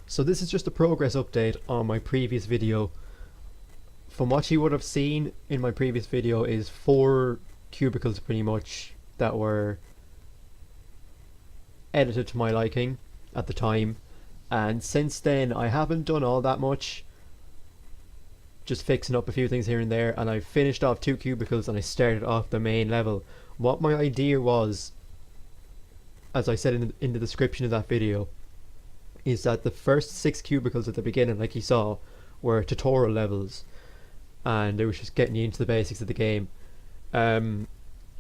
So this is just a progress update on my previous video. From what you would have seen in my previous video is 4 cubicles pretty much that were edited to my liking at the time, and since then I haven't done all that much, just fixing up a few things here and there, and I finished off 2 cubicles and I started off the main level. What my idea was, as I said in the description of that video, is that the first 6 cubicles at the beginning, like you saw, were tutorial levels, and it was just getting you into the basics of the game.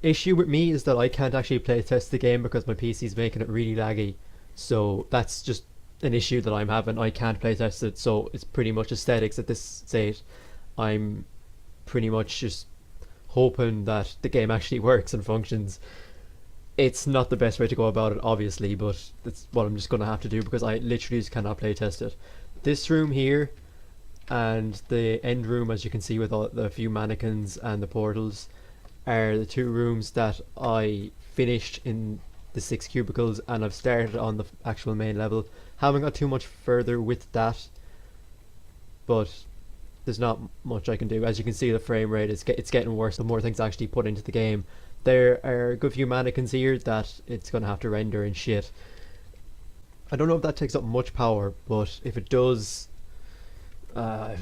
Issue with me is that I can't actually play test the game because my PC is making it really laggy, so that's just an issue that I'm having. I can't play test it, so it's pretty much aesthetics at this stage. I'm pretty much just hoping that the game actually works and functions. It's not the best way to go about it, obviously, but it's what I'm just going to have to do because I literally just cannot play test it. This room here and the end room, as you can see with all the few mannequins and the portals, are the 2 rooms that I finished in the 6 cubicles, and I've started on the actual main level. Haven't got too much further with that, but there's not much I can do. As you can see, the frame rate is it's getting worse the more things actually put into the game. There are a good few mannequins here that it's going to have to render and shit. I don't know if that takes up much power, but if it does, they're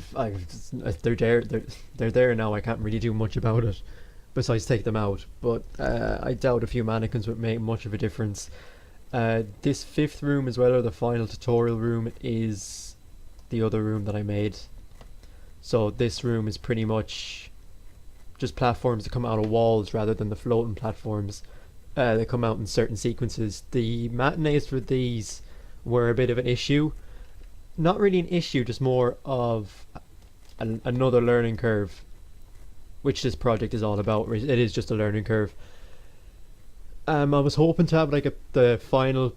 there now. I can't really do much about it besides take them out, but I doubt a few mannequins would make much of a difference. This 5th room as well, or the final tutorial room, is the other room that I made. So this room is pretty much just platforms that come out of walls rather than the floating platforms. They come out in certain sequences. The matinees for these were a bit of an issue. Not really an issue, just more of another learning curve, which this project is all about. It is just a learning curve. I was hoping to have like the final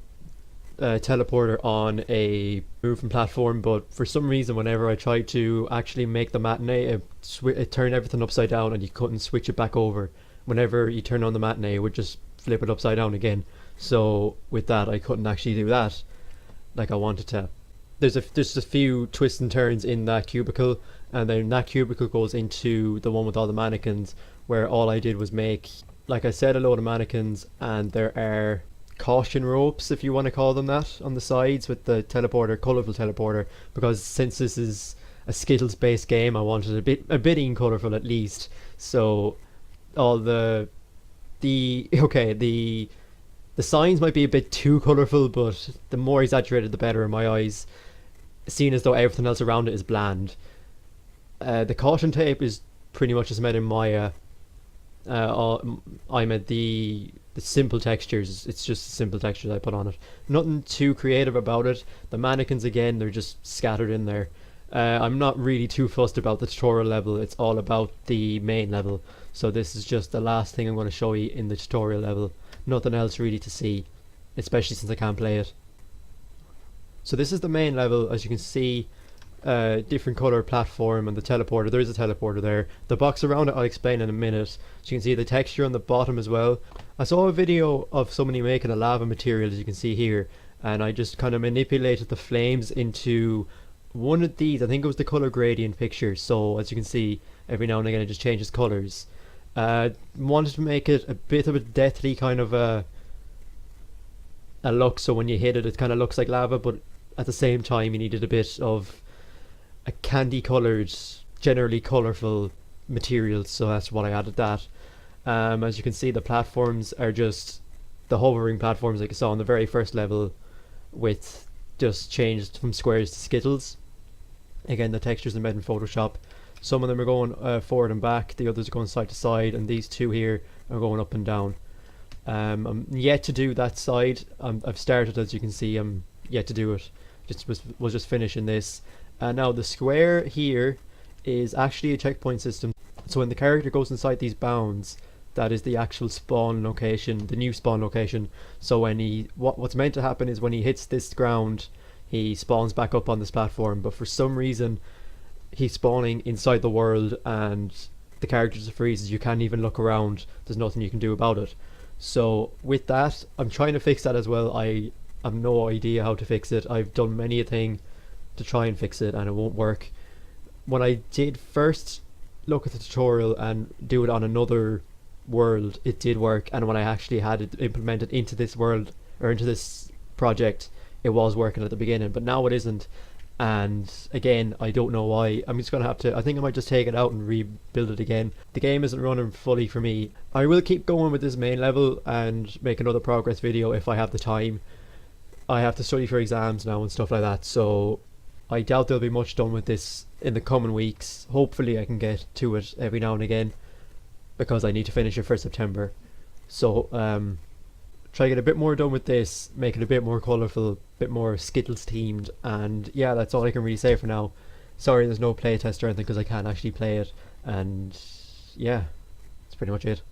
teleporter on a moving platform, but for some reason whenever I tried to actually make the matinee, it turned everything upside down and you couldn't switch it back over. Whenever you turn on the matinee, it would just flip it upside down again. So with that, I couldn't actually do that like I wanted to. There's just a few twists and turns in that cubicle, and then that cubicle goes into the one with all the mannequins, where all I did was make, like I said, a load of mannequins, and there are caution ropes, if you want to call them that, on the sides with the teleporter, colourful teleporter, because since this is a Skittles based game, I wanted a bit colourful at least. So all the signs might be a bit too colourful, but the more exaggerated the better in my eyes, seeing as though everything else around it is bland. The caution tape is pretty much just made in Maya. I made the simple textures. It's just simple textures I put on it. Nothing too creative about it. The mannequins, again, they're just scattered in there. I'm not really too fussed about the tutorial level. It's all about the main level. So this is just the last thing I'm going to show you in the tutorial level. Nothing else really to see, especially since I can't play it. So this is the main level. As you can see, different colour platform and the teleporter. There is a teleporter there. The box around it I'll explain in a minute. So you can see the texture on the bottom as well. I saw a video of somebody making a lava material, as you can see here, and I just kind of manipulated the flames into one of these. I think it was the colour gradient picture. So as you can see, every now and again it just changes colours. Wanted to make it a bit of a deathly kind of a look, so when you hit it, it kind of looks like lava, but at the same time you needed a bit of a candy coloured, generally colourful material, so that's what I added that. As you can see, the platforms are just the hovering platforms like you saw on the very first level, with just changed from squares to Skittles. Again, the textures are made in Photoshop. Some of them are going forward and back, the others are going side to side, and these 2 here are going up and down. I'm yet to do that side. I've started, as you can see. I'm yet to do it. Was just finishing this. Now the square here is actually a checkpoint system. So when the character goes inside these bounds, that is the actual spawn location, the new spawn location. So when what's meant to happen is when he hits this ground, he spawns back up on this platform. But for some reason, he's spawning inside the world, and the character just freezes. You can't even look around. There's nothing you can do about it. So with that, I'm trying to fix that as well. I have no idea how to fix it. I've done many a thing to try and fix it, and it won't work. When I did first look at the tutorial and do it on another world, it did work, and when I actually had it implemented into this world or into this project, it was working at the beginning, but now it isn't. And again, I don't know why. I'm just gonna have to, I think I might just take it out and rebuild it again. The game isn't running fully for me. I will keep going with this main level and make another progress video if I have the time. I have to study for exams now and stuff like that, so I doubt there'll be much done with this in the coming weeks. Hopefully I can get to it every now and again, because I need to finish it for September. So try to get a bit more done with this, make it a bit more colourful, a bit more Skittles themed, and yeah, that's all I can really say for now. Sorry there's no playtest or anything because I can't actually play it, and yeah, that's pretty much it.